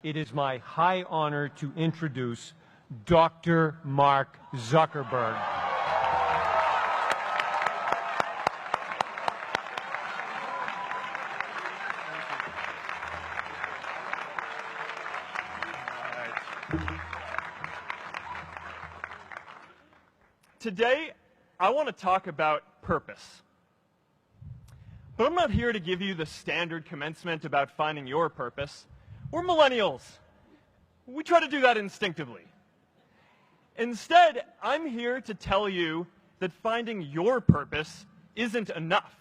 it is my high honor to introduce Dr. Mark Zuckerberg. Today, I want to talk about purpose. But I'm not here to give you the standard commencement about finding your purpose. We're millennials. We try to do that instinctively. Instead, I'm here to tell you that finding your purpose isn't enough.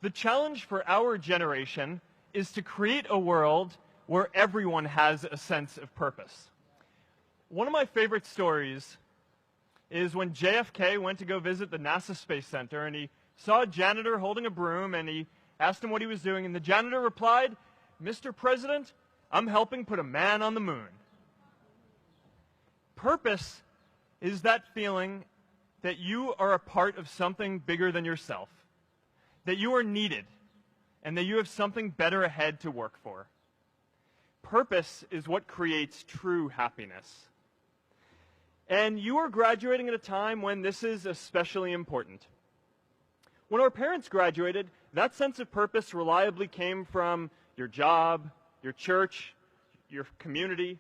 The challenge for our generation is to create a world where everyone has a sense of purpose. One of my favorite stories is when JFK went to go visit the NASA Space Center, and he saw a janitor holding a broom, and he asked him what he was doing, and the janitor replied, "Mr. President, I'm helping put a man on the moon." Purpose is that feeling that you are a part of something bigger than yourself, that you are needed, and that you have something better ahead to work for. Purpose is what creates true happiness. And you are graduating at a time when this is especially important. When our parents graduated, that sense of purpose reliably came from your job, your church, your community.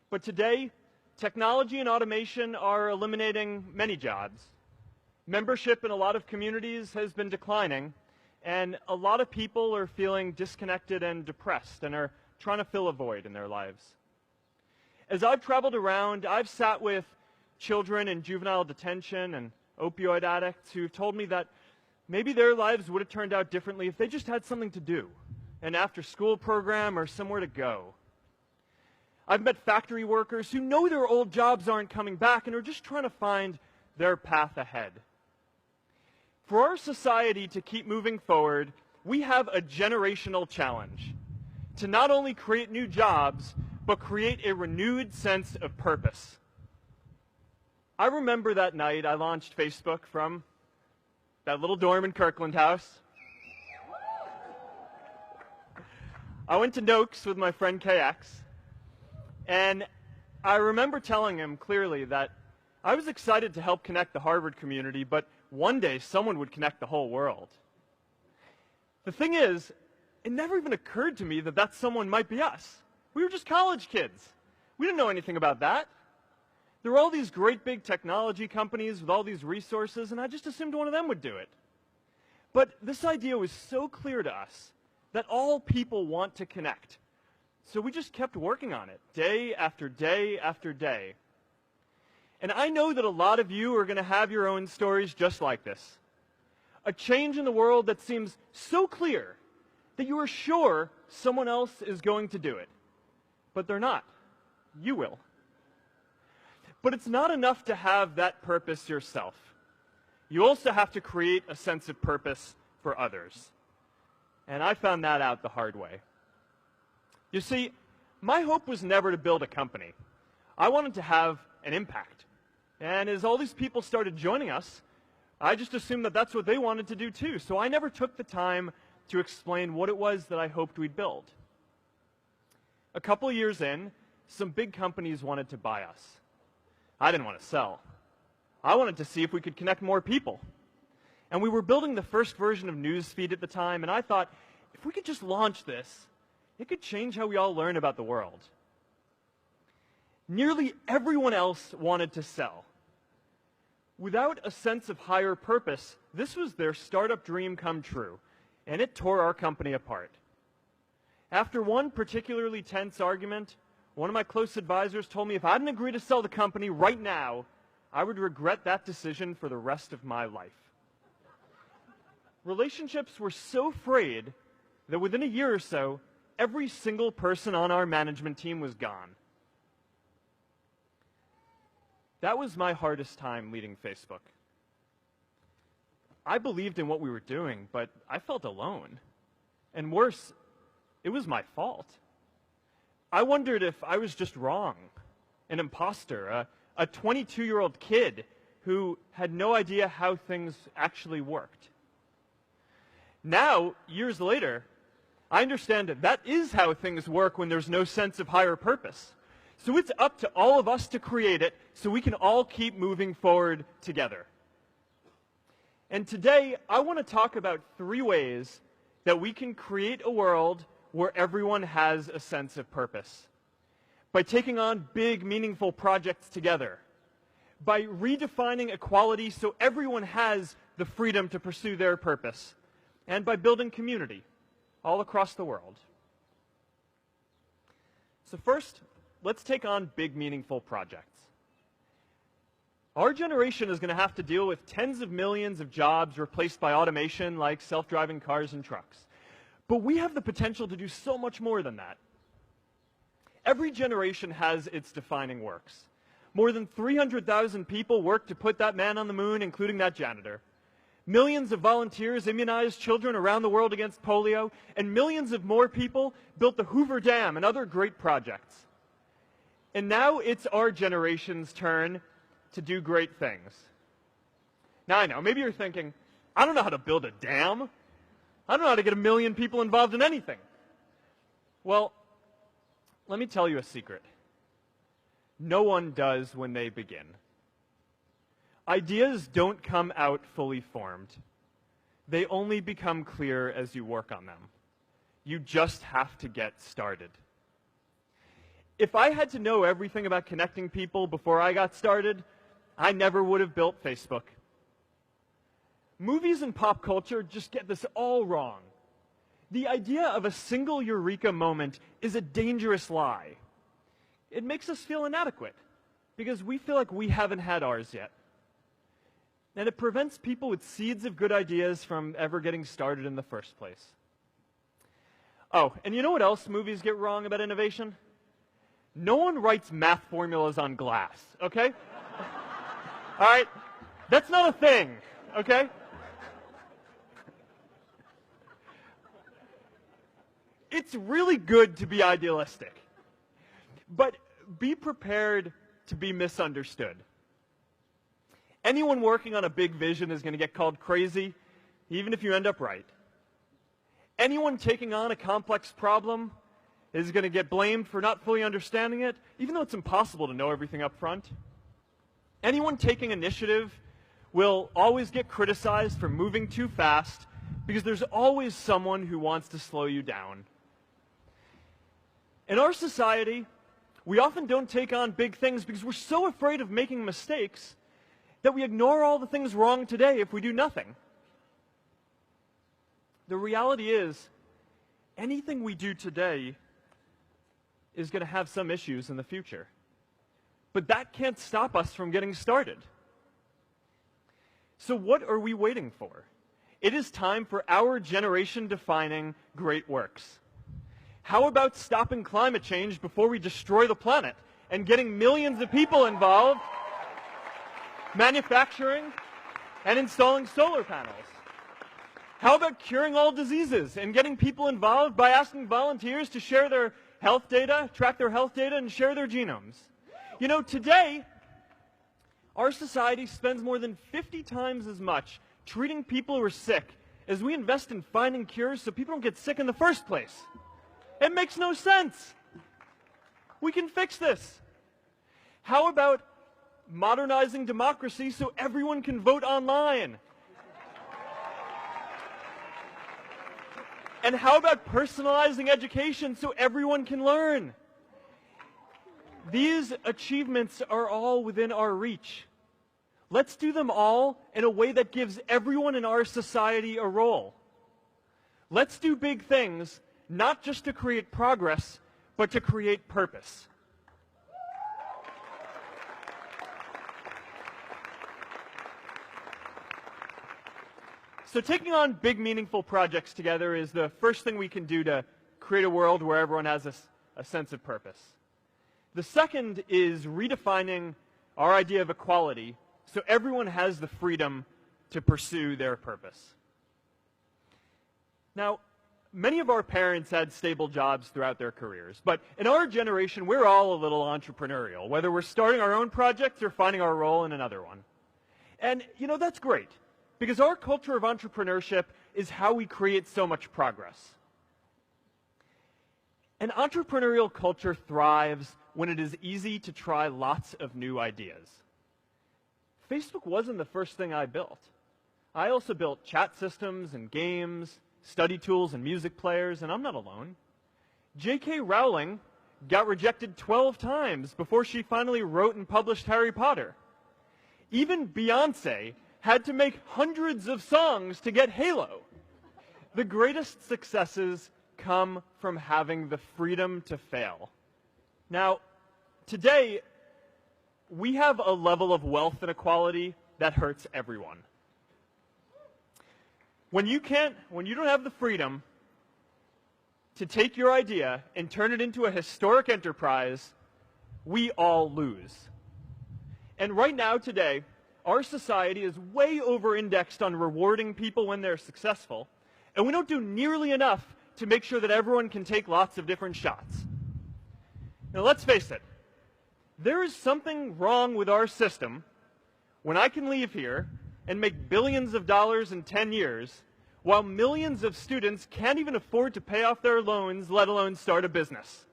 But today, technology and automation are eliminating many jobs. Membership in a lot of communities has been declining, and a lot of people are feeling disconnected and depressed and are trying to fill a void in their lives. As I've traveled around, I've sat with children in juvenile detention and opioid addicts who've told me that maybe their lives would have turned out differently if they just had something to do, an after-school program or somewhere to go. I've met factory workers who know their old jobs aren't coming back and are just trying to find their path ahead. For our society to keep moving forward, we have a generational challenge to not only create new jobs, but create a renewed sense of purpose. I remember that night I launched Facebook from that little dorm in Kirkland House. I went to Noakes with my friend KX, and I remember telling him clearly that I was excited to help connect the Harvard community, but one day someone would connect the whole world. The thing is, it never even occurred to me that that someone might be us. We were just college kids. We didn't know anything about that. There were all these great big technology companies with all these resources, and I just assumed one of them would do it. But this idea was so clear to us that all people want to connect. So we just kept working on it, day after day after day. And I know that a lot of you are going to have your own stories just like this. A change in the world that seems so clear that you are sure someone else is going to do it. But they're not. You will. But it's not enough to have that purpose yourself. You also have to create a sense of purpose for others. And I found that out the hard way. You see, my hope was never to build a company. I wanted to have an impact. And as all these people started joining us, I just assumed that that's what they wanted to do too. So I never took the time to explain what it was that I hoped we'd build. A couple years in, some big companies wanted to buy us. I didn't want to sell. I wanted to see if we could connect more people. And we were building the first version of Newsfeed at the time, and I thought, if we could just launch this, it could change how we all learn about the world. Nearly everyone else wanted to sell. Without a sense of higher purpose, this was their startup dream come true, and it tore our company apart. After one particularly tense argument, one of my close advisors told me if I didn't agree to sell the company right now, I would regret that decision for the rest of my life. Relationships were so frayed that within a year or so, every single person on our management team was gone. That was my hardest time leading Facebook. I believed in what we were doing, but I felt alone. And worse, it was my fault. I wondered if I was just wrong, an imposter, a 22-year-old kid who had no idea how things actually worked. Now, years later, I understand that that is how things work when there's no sense of higher purpose. So it's up to all of us to create it so we can all keep moving forward together. And today, I want to talk about 3 ways that we can create a world where everyone has a sense of purpose. By taking on big, meaningful projects together. By redefining equality so everyone has the freedom to pursue their purpose. And by building community all across the world. So first, let's take on big, meaningful projects. Our generation is going to have to deal with tens of millions of jobs replaced by automation like self-driving cars and trucks. But we have the potential to do so much more than that. Every generation has its defining works. More than 300,000 people worked to put that man on the moon, including that janitor. Millions of volunteers immunized children around the world against polio, and millions of more people built the Hoover Dam and other great projects. And now it's our generation's turn to do great things. Now I know, maybe you're thinking, I don't know how to build a dam. I don't know how to get 1 million people involved in anything. Well, let me tell you a secret. No one does when they begin. Ideas don't come out fully formed. They only become clear as you work on them. You just have to get started. If I had to know everything about connecting people before I got started, I never would have built Facebook. Movies and pop culture just get this all wrong. The idea of a single eureka moment is a dangerous lie. It makes us feel inadequate because we feel like we haven't had ours yet. And it prevents people with seeds of good ideas from ever getting started in the first place. Oh, and you know what else movies get wrong about innovation? No one writes math formulas on glass, okay? All right? That's not a thing, okay? It's really good to be idealistic, but be prepared to be misunderstood. Anyone working on a big vision is going to get called crazy, even if you end up right. Anyone taking on a complex problem is going to get blamed for not fully understanding it, even though it's impossible to know everything up front. Anyone taking initiative will always get criticized for moving too fast because there's always someone who wants to slow you down. In our society, we often don't take on big things because we're so afraid of making mistakes that we ignore all the things wrong today if we do nothing. The reality is, anything we do today is going to have some issues in the future. But that can't stop us from getting started. So what are we waiting for? It is time for our generation-defining great works. How about stopping climate change before we destroy the planet and getting millions of people involved, manufacturing and installing solar panels? How about curing all diseases and getting people involved by asking volunteers to share their health data, track their health data, and share their genomes? You know, today, our society spends more than 50 times as much treating people who are sick as we invest in finding cures so people don't get sick in the first place. It makes no sense. We can fix this. How about modernizing democracy so everyone can vote online? And how about personalizing education so everyone can learn? These achievements are all within our reach. Let's do them all in a way that gives everyone in our society a role. Let's do big things, not just to create progress, but to create purpose. So taking on big, meaningful projects together is the first thing we can do to create a world where everyone has a sense of purpose. The second is redefining our idea of equality so everyone has the freedom to pursue their purpose. Now, many of our parents had stable jobs throughout their careers, but in our generation, we're all a little entrepreneurial, whether we're starting our own projects or finding our role in another one. And, you know, that's great, because our culture of entrepreneurship is how we create so much progress. An entrepreneurial culture thrives when it is easy to try lots of new ideas. Facebook wasn't the first thing I built. I also built chat systems and games, study tools and music players, and I'm not alone. J.K. Rowling got rejected 12 times before she finally wrote and published Harry Potter. Even Beyoncé had to make hundreds of songs to get Halo. The greatest successes come from having the freedom to fail. Now, today, we have a level of wealth inequality that hurts everyone. When you don't have the freedom to take your idea and turn it into a historic enterprise, we all lose. And right now, today, our society is way over-indexed on rewarding people when they're successful, and we don't do nearly enough to make sure that everyone can take lots of different shots. Now, let's face it. There is something wrong with our system when I can leave here and make billions of dollars in 10 years, while millions of students can't even afford to pay off their loans, let alone start a business.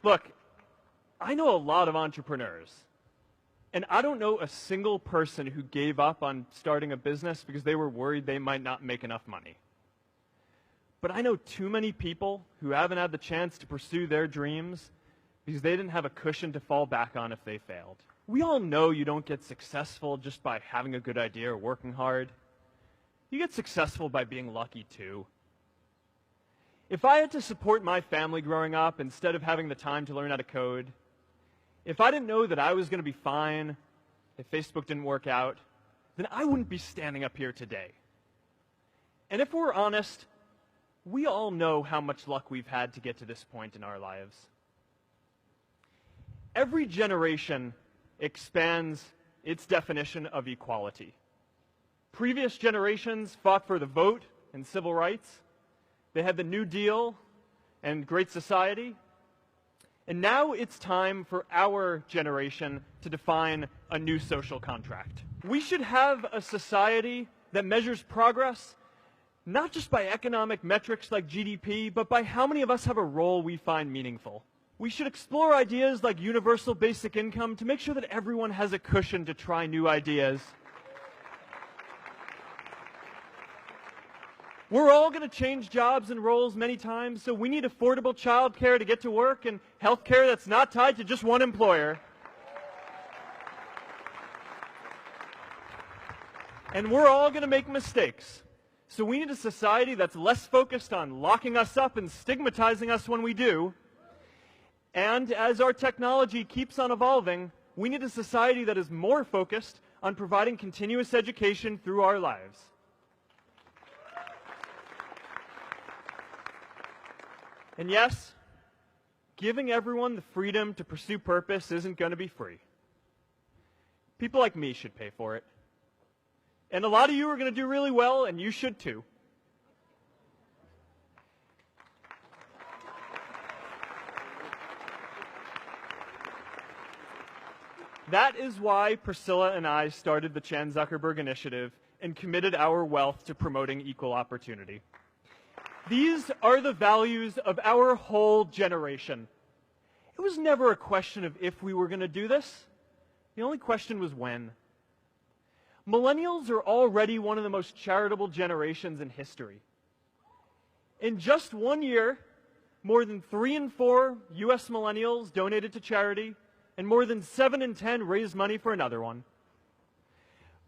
Look, I know a lot of entrepreneurs, and I don't know a single person who gave up on starting a business because they were worried they might not make enough money. But I know too many people who haven't had the chance to pursue their dreams because they didn't have a cushion to fall back on if they failed. We all know you don't get successful just by having a good idea or working hard. You get successful by being lucky too. If I had to support my family growing up instead of having the time to learn how to code, if I didn't know that I was going to be fine if Facebook didn't work out, then I wouldn't be standing up here today. And if we're honest, we all know how much luck we've had to get to this point in our lives. Every generation expands its definition of equality. Previous generations fought for the vote and civil rights. They had the New Deal and Great Society. And now it's time for our generation to define a new social contract. We should have a society that measures progress not just by economic metrics like GDP, but by how many of us have a role we find meaningful. We should explore ideas like universal basic income to make sure that everyone has a cushion to try new ideas. We're all going to change jobs and roles many times, so we need affordable childcare to get to work and healthcare that's not tied to just one employer. And we're all going to make mistakes. So we need a society that's less focused on locking us up and stigmatizing us when we do. And as our technology keeps on evolving, we need a society that is more focused on providing continuous education through our lives. And yes, giving everyone the freedom to pursue purpose isn't going to be free. People like me should pay for it. And a lot of you are going to do really well, and you should too. That is why Priscilla and I started the Chan Zuckerberg Initiative and committed our wealth to promoting equal opportunity. These are the values of our whole generation. It was never a question of if we were going to do this. The only question was when. Millennials are already one of the most charitable generations in history. In just 1 year, more than 3 in 4 US millennials donated to charity, and more than 7 in 10 raised money for another one.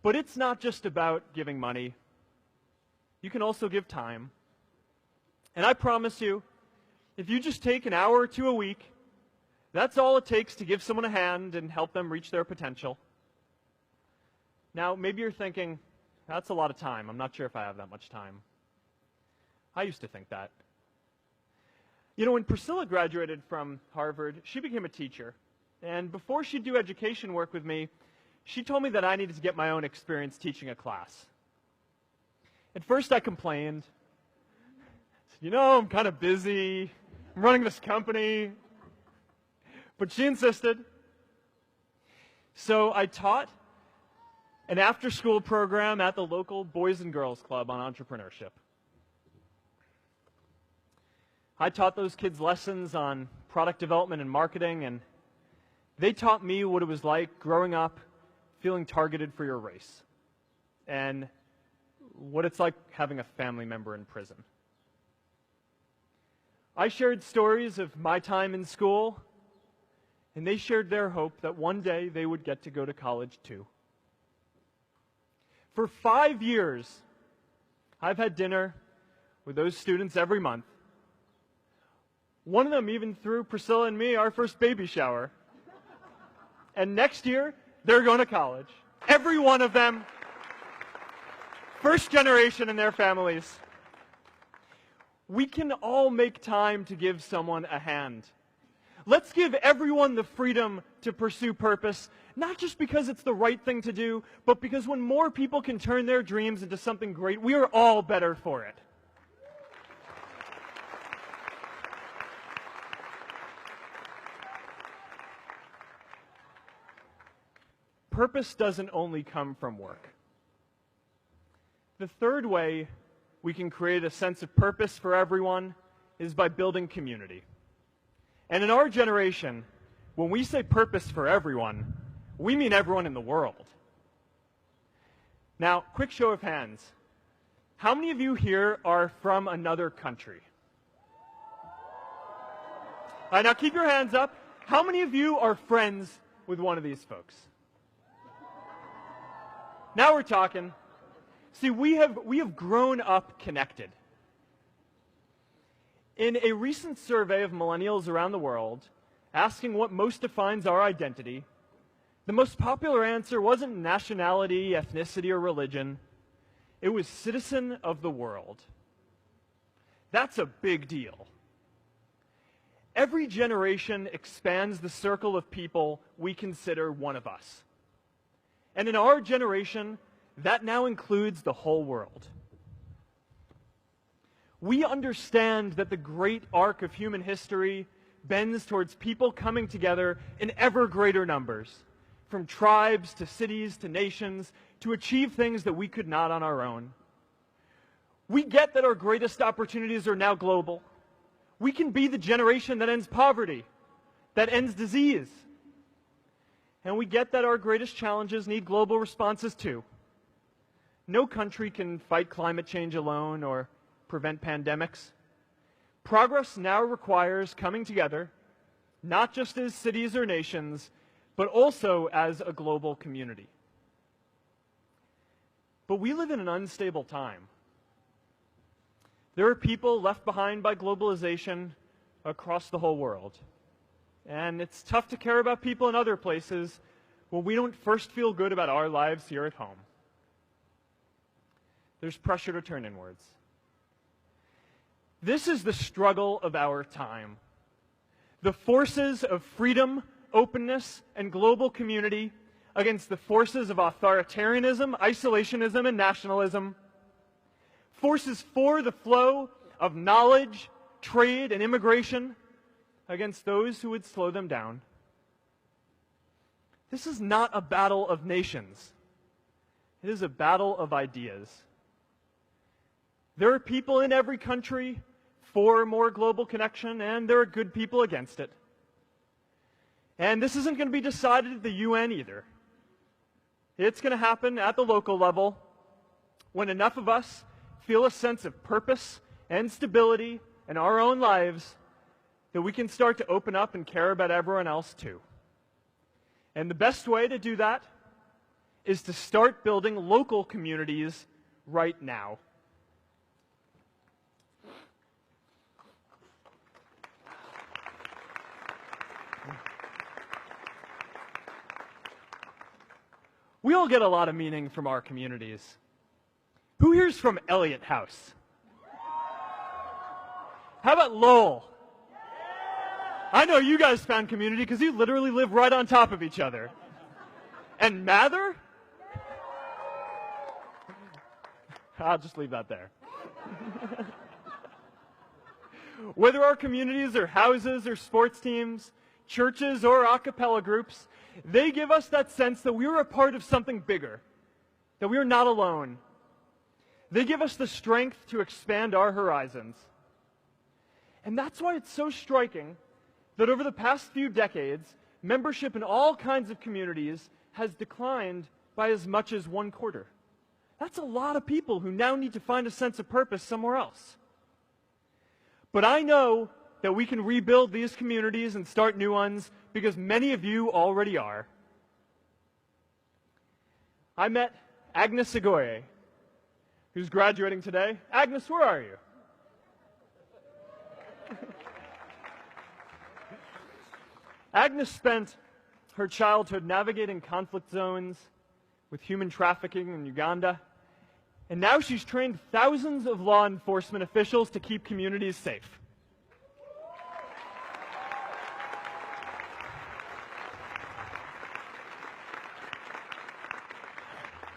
But it's not just about giving money. You can also give time. And I promise you, if you just take an hour or two a week, that's all it takes to give someone a hand and help them reach their potential. Now, maybe you're thinking, that's a lot of time. I'm not sure if I have that much time. I used to think that. You know, when Priscilla graduated from Harvard, she became a teacher. And before she'd do education work with me, she told me that I needed to get my own experience teaching a class. At first, I complained. I said, you know, I'm kind of busy. I'm running this company. But she insisted. So I taught an after-school program at the local Boys and Girls Club on entrepreneurship. I taught those kids lessons on product development and marketing, and they taught me what it was like growing up feeling targeted for your race, and what it's like having a family member in prison. I shared stories of my time in school, and they shared their hope that one day they would get to go to college too. For 5 years, I've had dinner with those students every month. One of them even threw Priscilla and me our first baby shower. And next year, they're going to college. Every one of them, first generation in their families. We can all make time to give someone a hand. Let's give everyone the freedom to pursue purpose, not just because it's the right thing to do, but because when more people can turn their dreams into something great, we are all better for it. Purpose doesn't only come from work. The third way we can create a sense of purpose for everyone is by building community. And in our generation, when we say purpose for everyone, we mean everyone in the world. Now, quick show of hands. How many of you here are from another country? All right, now keep your hands up. How many of you are friends with one of these folks? Now we're talking. See, we have grown up connected. In a recent survey of millennials around the world, asking what most defines our identity, the most popular answer wasn't nationality, ethnicity, or religion. It was citizen of the world. That's a big deal. Every generation expands the circle of people we consider one of us. And in our generation, that now includes the whole world. We understand that the great arc of human history bends towards people coming together in ever greater numbers, from tribes to cities to nations, to achieve things that we could not on our own. We get that our greatest opportunities are now global. We can be the generation that ends poverty, that ends disease. And we get that our greatest challenges need global responses too. No country can fight climate change alone or prevent pandemics. Progress now requires coming together, not just as cities or nations, but also as a global community. But we live in an unstable time. There are people left behind by globalization across the whole world. And it's tough to care about people in other places when we don't first feel good about our lives here at home. There's pressure to turn inwards. This is the struggle of our time. The forces of freedom, openness, and global community against the forces of authoritarianism, isolationism, and nationalism. Forces for the flow of knowledge, trade, and immigration against those who would slow them down. This is not a battle of nations. It is a battle of ideas. There are people in every country for more global connection, and there are good people against it. And this isn't going to be decided at the UN either. It's going to happen at the local level when enough of us feel a sense of purpose and stability in our own lives that we can start to open up and care about everyone else too. And the best way to do that is to start building local communities right now. We all get a lot of meaning from our communities. Who here's from Elliott House? How about Lowell? I know you guys found community because you literally live right on top of each other. And Mather? I'll just leave that there. Whether our communities are houses or sports teams, churches or a cappella groups, they give us that sense that we are a part of something bigger, that we are not alone. They give us the strength to expand our horizons. And that's why it's so striking that over the past few decades, membership in all kinds of communities has declined by as much as 1/4. That's a lot of people who now need to find a sense of purpose somewhere else. But I know that we can rebuild these communities and start new ones because many of you already are. I met Agnes Segoye, who's graduating today. Agnes, where are you? Agnes spent her childhood navigating conflict zones with human trafficking in Uganda, and now she's trained thousands of law enforcement officials to keep communities safe.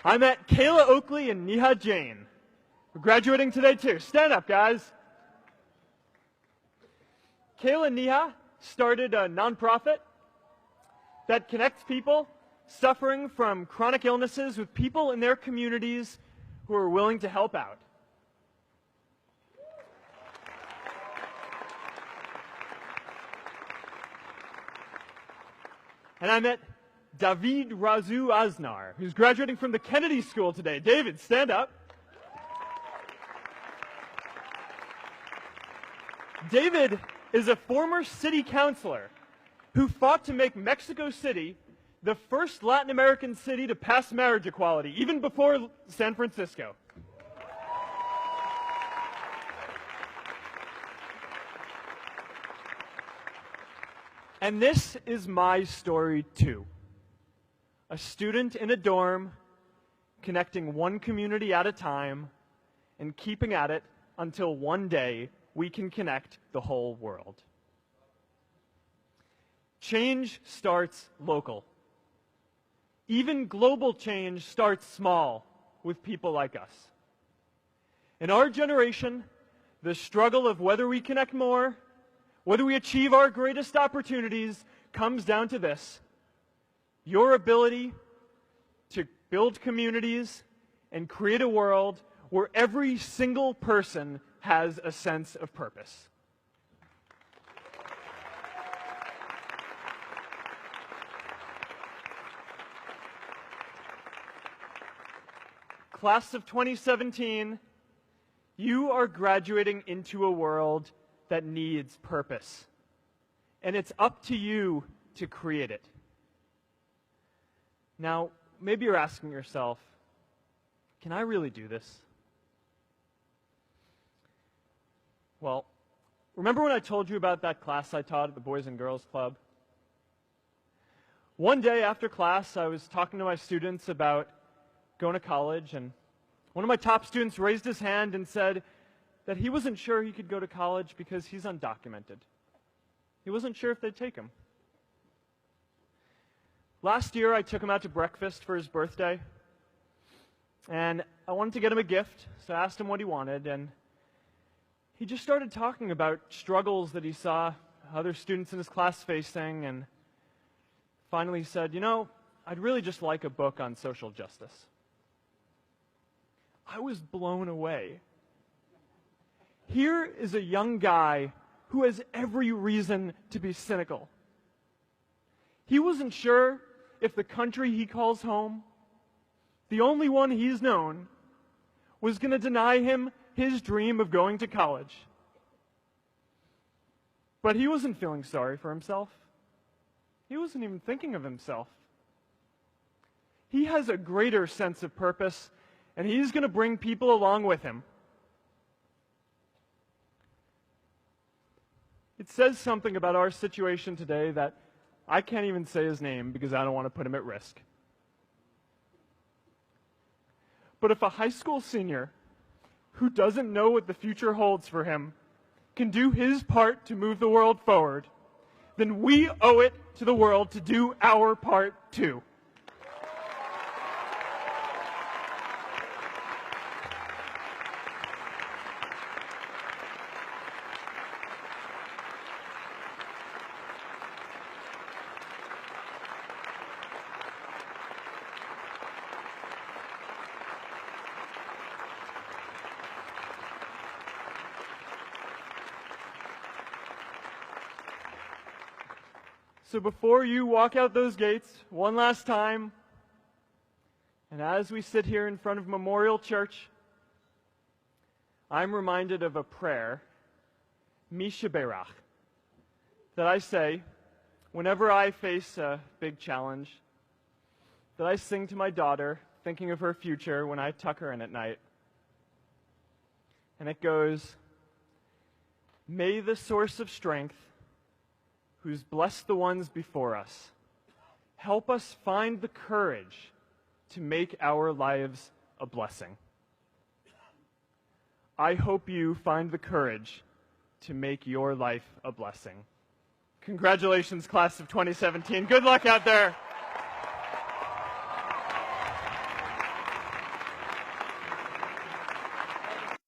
I met Kayla Oakley and Neha Jain. We're graduating today too. Stand up, guys. Kayla and Neha started a nonprofit that connects people suffering from chronic illnesses with people in their communities who are willing to help out. And I met David Razu Aznar, who's graduating from the Kennedy School today. David, stand up. David is a former city councilor who fought to make Mexico City the first Latin American city to pass marriage equality, even before San Francisco. And this is my story too. A student in a dorm, connecting one community at a time, and keeping at it until one day we can connect the whole world. Change starts local. Even global change starts small with people like us. In our generation, the struggle of whether we connect more, whether we achieve our greatest opportunities, comes down to this: your ability to build communities and create a world where every single person has a sense of purpose. Class of 2017, you are graduating into a world that needs purpose. And it's up to you to create it. Now, maybe you're asking yourself, can I really do this? Well, remember when I told you about that class I taught at the Boys and Girls Club? One day after class, I was talking to my students about going to college, and one of my top students raised his hand and said that he wasn't sure he could go to college because he's undocumented. He wasn't sure if they'd take him. Last year, I took him out to breakfast for his birthday, and I wanted to get him a gift, so I asked him what he wanted, and he just started talking about struggles that he saw other students in his class facing, and finally said, you know, I'd really just like a book on social justice. I was blown away. Here is a young guy who has every reason to be cynical. He wasn't sure if the country he calls home, the only one he's known, was going to deny him his dream of going to college. But he wasn't feeling sorry for himself. He wasn't even thinking of himself. He has a greater sense of purpose, and he's going to bring people along with him. It says something about our situation today that I can't even say his name because I don't want to put him at risk. But if a high school senior who doesn't know what the future holds for him can do his part to move the world forward, then we owe it to the world to do our part too. So before you walk out those gates one last time, and as we sit here in front of Memorial Church, I'm reminded of a prayer, Misha Berach, that I say whenever I face a big challenge, that I sing to my daughter, thinking of her future when I tuck her in at night. And it goes, "May the source of strength, who's blessed the ones before us, help us find the courage to make our lives a blessing." I hope you find the courage to make your life a blessing. Congratulations, class of 2017. Good luck out there.